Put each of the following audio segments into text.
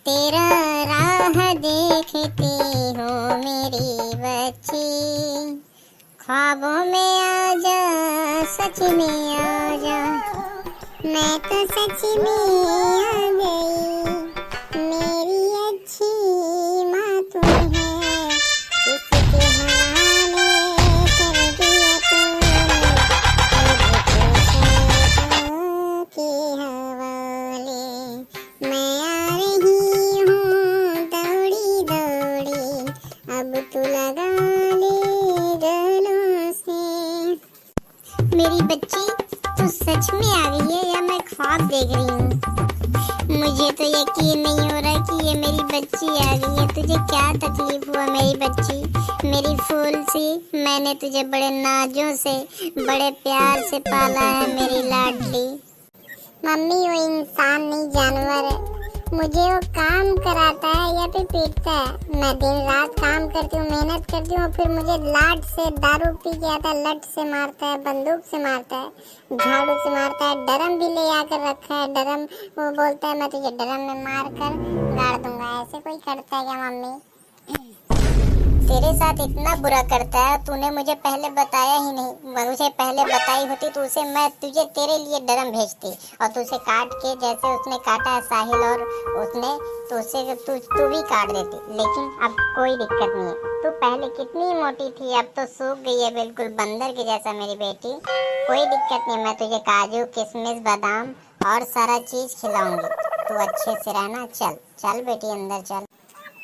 तेरा राह देखती हूँ मेरी बच्ची, ख्वाबों में आजा, सच में आजा, मैं तो सच में आ गई, मेरी अच्छी माँ तू है, किसके हवाले कर दिया तूने, मुझको के हवाले, मैं आ रही हूँ दौड़ी दौड़ी, अब तू लगा ले गलों से। मेरी बच्ची, तू सच में आ गई है या मैं ख्वाब देख रही हूँ? मुझे तो यकीन नहीं हो रहा कि ये मेरी बच्ची आ गई है। तुझे क्या तकलीफ हुआ मेरी बच्ची, मेरी फूल सी? मैंने तुझे बड़े नाजों से, बड़े प्यार से पाला है मेरी लाडली। मम्मी, वो इंसान नहीं जानवर है, मुझे वो काम कराता है या फिर पीटता है। मैं दिन रात काम करती हूँ, मेहनत करती हूँ, फिर मुझे लाड से, दारू पी के आता है, लठ से मारता है, बंदूक से मारता है, झाड़ू से मारता है, ड्रम भी ले आकर रखा है। ड्रम, वो बोलता है मैं तुझे ड्रम में मार कर गाड़ दूंगा। ऐसे कोई करता है क्या मम्मी? तेरे साथ इतना बुरा करता है, तूने मुझे पहले बताया ही नहीं। मुझे पहले बताई होती तो उसे मैं तुझे तेरे लिए ड्रम भेजती और तू उसे काट के, जैसे उसने काटा है साहिल और उसने, तो उसे तू भी काट देती। लेकिन अब कोई दिक्कत नहीं है। तू पहले कितनी मोटी थी, अब तो सूख गई है बिल्कुल बंदर के जैसा मेरी बेटी। कोई दिक्कत नहीं, मैं तुझे काजू, किशमिश, बादाम और सारा चीज खिलाऊंगी। तू अच्छे से रहना। चल चल बेटी, अंदर चल।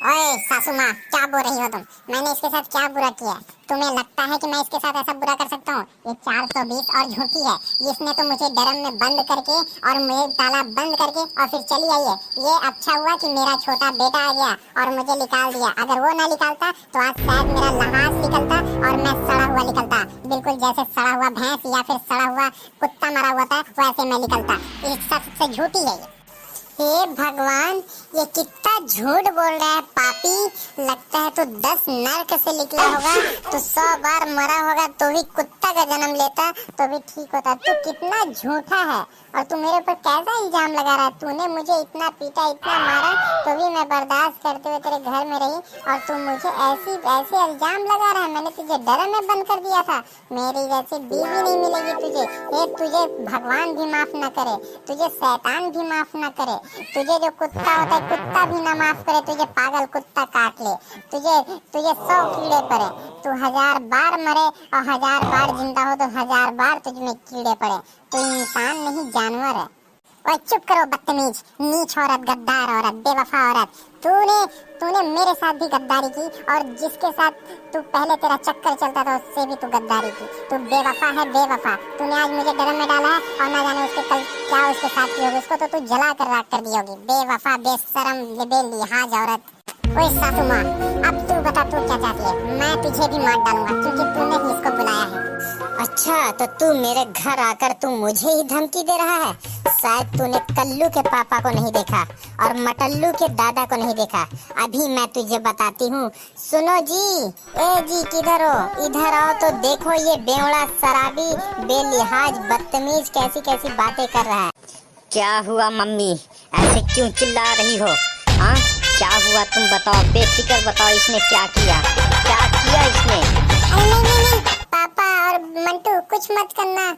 ओए सासू माँ, क्या बोल रही हो तुम? मैंने इसके साथ क्या बुरा किया? तुम्हें लगता है कि मैं इसके साथ ऐसा बुरा कर सकता हूँ? ये 420 और झूठी है। इसने तो मुझे ड्रम में बंद करके और मुझे ताला बंद करके और फिर चली आई है। ये अच्छा हुआ कि मेरा छोटा बेटा आ गया और मुझे निकाल दिया। अगर वो ना निकालता तो आज शायद मेरा लहास निकलता और मैं सड़ा हुआ निकलता, बिल्कुल जैसे सड़ा हुआ भैंस या फिर सड़ा हुआ कुत्ता मरा हुआ था, वैसे मैं निकलता। ये सबसे झूठी है। हे भगवान, ये कितना झूठ बोल रहा है पापी। लगता है तू 10 नरक से निकला होगा, तो 100 बार मरा होगा तो भी कुत्ता का जन्म लेता तो भी ठीक होता। तू कितना झूठा है और तू मेरे ऊपर कैसा इल्जाम लगा रहा है? तूने मुझे इतना पीटा, इतना मारा, तो भी मैं बर्दाश्त करते हुए तेरे घर में रही और तू मुझे ऐसे इल्जाम लगा रहा है। मैंने तुझे डर में बंद कर दिया था। मेरी जैसी बीवी नहीं मिलेगी तुझे। ये तुझे भगवान भी माफ न करे, तुझे शैतान भी माफ न करे, तुझे जो कुत्ता होता है कुत्ता भी ना माफ करे, तुझे पागल कुत्ता काट ले, तुझे 100 कीड़े पड़े, तू 1000 बार मरे और 1000 बार जिंदा हो तो 1000 बार तुझमें कीड़े पड़े। तू इंसान नहीं जानवर है। ओए चुप करो बदतमीज, नीच औरत, गद्दार औरत, बेवफा औरत। तूने मेरे साथ भी गद्दारी की और जिसके साथ तू पहले तेरा चक्कर चलता था उससे भी तू गद्दारी की। तू बेवफा है, बेवफा। तूने आज मुझे ड्रम में डाला है और ना जाने उसके कल क्या उसके साथ की होगी। उसको तो तू जला कर राख कर दी होगी। बेवफा, बेशरम, बेलिहाज औरत। ओए सासू माँ, अब तू बता तू क्या चाहती है? मैं तुझे भी मार डालूंगा क्योंकि तूने ही इसको बुलाया है। अच्छा, तो तू मेरे घर आकर तू मुझे ही धमकी दे रहा है? शायद तूने कल्लू के पापा को नहीं देखा और मटल्लू के दादा को नहीं देखा। अभी मैं तुझे बताती हूँ। सुनो जी, ए जी, किधर हो? इधर आओ तो देखो ये बेवड़ा, शराबी, बेलिहाज, बदतमीज कैसी कैसी बातें कर रहा है। क्या हुआ मम्मी, ऐसे क्यों चिल्ला रही हो? हाँ, क्या हुआ तुम बताओ, बेफिक्र बताओ। इसने क्या किया इसने? अरे नहीं, पापा और मंटू, कुछ मत करना,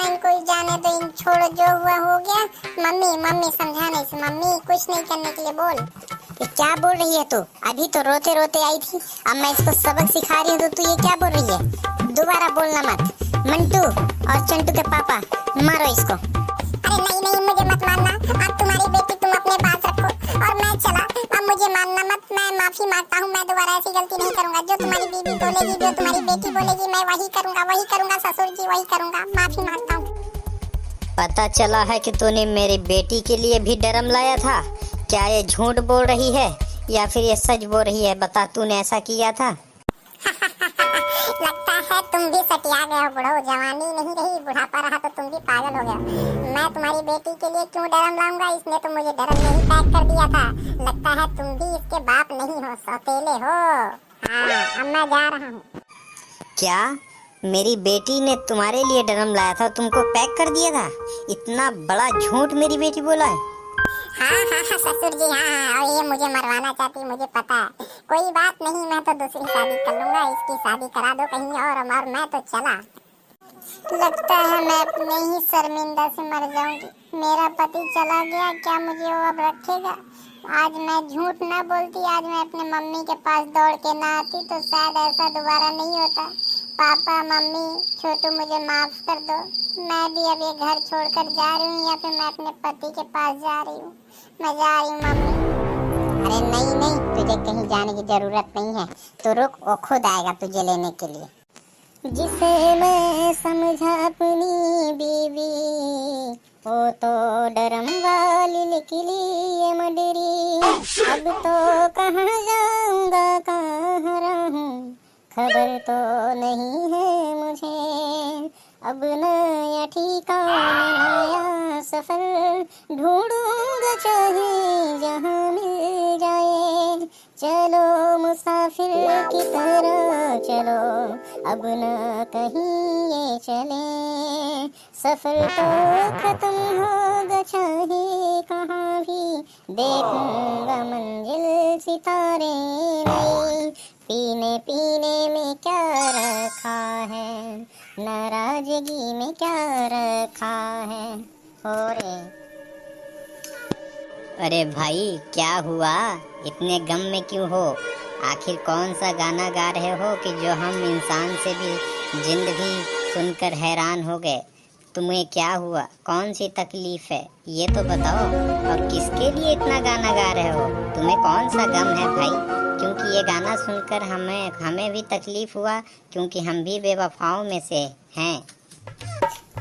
इनको जाने दो, इन छोड़ो, जो हुआ हो गया। मम्मी समझाने से, मम्मी कुछ नहीं करने के लिए बोल। ये क्या बोल रही है तू? अभी तो रोते रोते आई थी, अब मैं इसको सबक सिखा रही हूँ तो तू ये क्या बोल रही है? दोबारा बोलना मत। मंटू और चंटू के पापा, मारो इसको। अरे नहीं, मुझे मत मारना। अब तुम्हारी बेटी तुम अपने पास रखो और मैं चला। अब मुझे मारना मत, मैं माफी मांगता हूँ। मैं दोबारा ऐसी गलती नहीं करूँगा। जो तुम्हारी बीबी बोलेगी, जो तुम्हारी बेटी बोलेगी, मैं वही करूँगा ससुर जी, वही करूँगा। माफी मांगता हूँ। पता चला है कि तूने मेरी बेटी के लिए भी ड्रम लाया था। क्या ये झूठ बोल रही है या फिर ये सच बोल रही है? बता, तूने ऐसा किया था? लगता है तुम भी सटिया गए हो बुढ़ो। जवानी नहीं रही, बुढ़ापा रहा तो तुम भी पागल हो गए। मैं तुम्हारी बेटी के लिए क्यों ड्रम लाऊंगा? इसने तो मुझे ड्रम में ही पैक कर दिया था। लगता है तुम भी इसके बाप नहीं हो, सौतेले हो। हाँ, अब मैं जा रहा हूँ। क्या मेरी बेटी ने तुम्हारे लिए ड्रम लाया था, तुमको पैक कर दिया था? इतना बड़ा झूठ मेरी बेटी बोला है? हाँ ससुर जी, हाँ। और ये मुझे मरवाना चाहती, मुझे पता है। कोई बात नहीं, मैं तो दूसरी शादी कर लूंगा, इसकी शादी करा दो कहीं और मैं तो चला। लगता है मैं अपने ही शर्मिंदा से मर जाऊंगी। मेरा पति चला गया, क्या मुझे वो अब रखेगा? आज मैं झूठ ना बोलती, आज मैं अपने मम्मी के पास दौड़ के ना आती तो शायद ऐसा दोबारा नहीं होता। पापा, मम्मी, छोटू, मुझे माफ कर दो। मैं भी अब ये घर छोड़कर जा रही हूँ, या फिर मैं अपने पति के पास जा रही हूँ। मैं जा रही हूँ मम्मी। अरे नहीं नहीं, तुझे कहीं जाने की जरूरत नहीं है। तो रुक, वो खुद आएगा तुझे लेने के लिए। जिसे मैं समझा अपनी बीवी, वो तो डरम वाली निकली ये मडरी। अब तो कहाँ जाऊंगा, कहाँ रहूं, खबर तो नहीं है मुझे। अब नया ठिकाना, नया सफर ढूंढूंगा, चाहे जहाँ मिल जाए। चलो मुसाफिर की तरह चलो, अब न कहीं ये चले। सफर तो खत्म होगा, चाहे कहाँ भी देखूंगा मंजिल सितारे नए। पीने पीने में क्या रखा है, नाराजगी में क्या रखा है। हो रे। अरे भाई, क्या हुआ? इतने गम में क्यों हो? आखिर कौन सा गाना गा रहे हो कि जो हम इंसान से भी जिंद भी सुनकर हैरान हो गए? तुम्हें क्या हुआ? कौन सी तकलीफ है ये तो बताओ। और किसके लिए इतना गाना गा रहे हो? तुम्हें कौन सा गम है भाई? क्योंकि ये गाना सुनकर हमें भी तकलीफ हुआ, क्योंकि हम भी बेवफाओं में से हैं।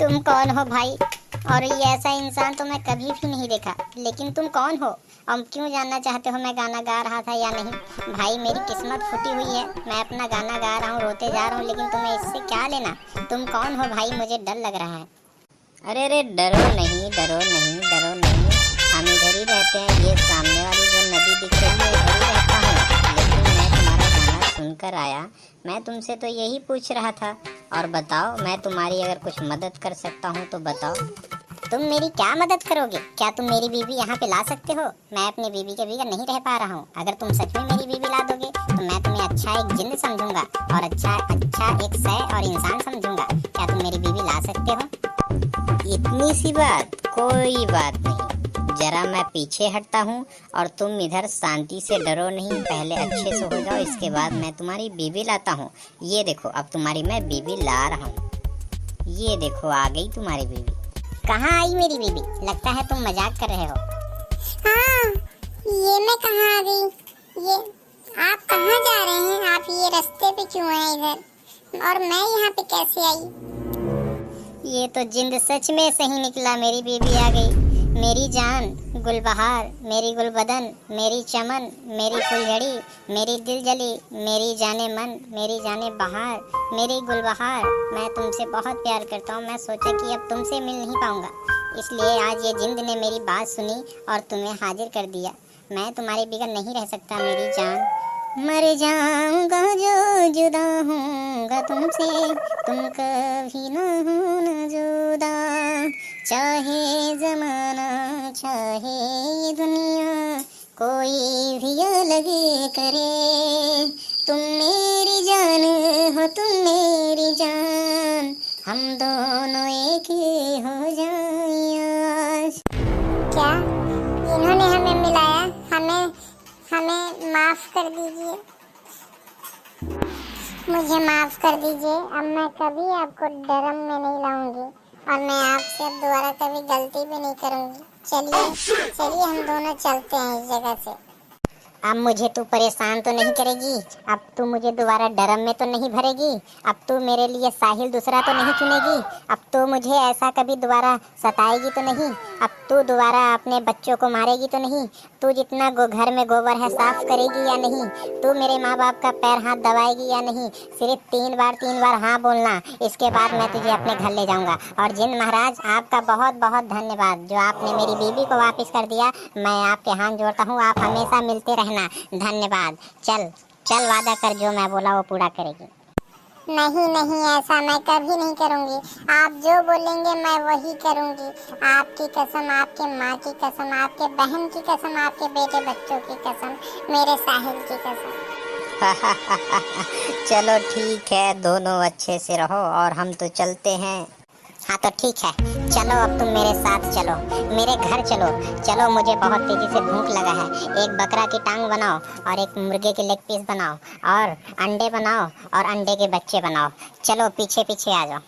तुम कौन हो भाई? और ये ऐसा इंसान तो मैं कभी भी नहीं देखा। लेकिन तुम कौन हो और क्यों जानना चाहते हो मैं गाना गा रहा था या नहीं? भाई मेरी किस्मत फूटी हुई है, मैं अपना गाना गा रहा हूँ, रोते जा रहा हूँ, लेकिन तुम्हें इससे क्या लेना? तुम कौन हो भाई? मुझे डर लग रहा है। अरे डरो नहीं, डरो नहीं, डरो नहीं। हम इधर ही रहते हैं। ये सामने वाली जो नदी दिख रही है, इधर ही रहता हूँ। लेकिन मैं तुम्हारा गाना सुनकर आया। मैं तुमसे तो यही पूछ रहा था। और बताओ, मैं तुम्हारी अगर कुछ मदद कर सकता हूँ तो बताओ। तुम मेरी क्या मदद करोगे? क्या तुम मेरी बीवी यहाँ पे ला सकते हो? मैं अपनी बीवी के बगैर नहीं रह पा रहा हूँ। अगर तुम सच में मेरी बीवी ला दोगे तो मैं तुम्हें अच्छा एक जिंद समझूंगा और अच्छा एक सह और इंसान समझूंगा। क्या तुम मेरी बीवी ला सकते हो? इतनी सी बात? कोई बात नहीं। जरा मैं पीछे हटता हूँ और तुम इधर शांति से डरो नहीं। पहले अच्छे से हो जाओ, इसके बाद मैं तुम्हारी बीवी लाता हूँ। ये देखो, अब तुम्हारी मैं बीवी ला रहा हूँ। ये देखो, आ गई तुम्हारी बीवी। कहाँ आई मेरी बीवी? लगता है तुम मजाक कर रहे हो। हाँ, ये मैं कहाँ आ गई? ये आप कहाँ जा रहे हैं? आप ये रास्ते पे क्यों हैं इधर? और मैं यहाँ पे कैसे आई? ये तो जिंद सच में सही निकला, मेरी बीवी आ गई। मेरी जान, गुलबहार, मेरी गुलबदन, मेरी चमन, मेरी फुलझड़ी, मेरी दिलजली, मेरी जाने मन, मेरी जाने बहार, मेरी गुलबहार। मैं तुमसे बहुत प्यार करता हूँ। मैं सोचा कि अब तुमसे मिल नहीं पाऊँगा, इसलिए आज ये जिंद ने मेरी बात सुनी और तुम्हें हाजिर कर दिया। मैं तुम्हारे बगैर नहीं रह सकता मेरी जान। मर जाऊंगा जो जुदा होऊंगा तुमसे, तुम कभी ना होना जुदा। चाहे जमाना, चाहे ये दुनिया, कोई भी अलग करे, तुम मेरी जान हो, तुम मेरी जान, हम दोनों एक ही हो जाएं आज। क्या इन्होंने हमें मिलाया? हमें माफ कर दीजिए, मुझे माफ कर दीजिए। अब मैं कभी आपको डरम में नहीं लाऊंगी और मैं आपसे अब दोबारा कभी गलती भी नहीं करूंगी। चलिए हम दोनों चलते हैं इस जगह से। अब मुझे तू परेशान तो नहीं करेगी? अब तू मुझे दोबारा डरम में तो नहीं भरेगी? अब तू मेरे लिए साहिल दूसरा तो नहीं चुनेगी? अब तू मुझे ऐसा कभी दोबारा सताएगी तो नहीं? अब तू दोबारा अपने बच्चों को मारेगी तो नहीं? तू जितना घर में गोबर है साफ करेगी या नहीं? तू मेरे माँ बाप का पैर हाथ दबाएगी या नहीं? सिर्फ 3 बार हाँ बोलना, इसके बाद मैं तुझे अपने घर ले जाऊँगा। और जिन महाराज, आपका बहुत बहुत धन्यवाद जो आपने मेरी बीवी को वापस कर दिया। मैं आपके हाथ जोड़ता हूँ, आप हमेशा मिलते रहना। धन्यवाद। चल वादा कर, जो मैं बोला वो पूरा करेगी। नहीं नहीं, ऐसा मैं कभी नहीं करूंगी। आप जो बोलेंगे मैं वही करूंगी। आपकी कसम, आपके माँ की कसम, आपके बहन की कसम, आपके बेटे बच्चों की कसम, मेरे साहिल की कसम। चलो ठीक है, दोनों अच्छे से रहो और हम तो चलते हैं। हाँ तो ठीक है, चलो अब तुम मेरे साथ चलो, मेरे घर चलो। चलो, मुझे बहुत तेजी से भूख लगा है। एक बकरा की टांग बनाओ और एक मुर्गे के लेग पीस बनाओ और अंडे बनाओ और अंडे के बच्चे बनाओ। चलो पीछे पीछे आ जाओ।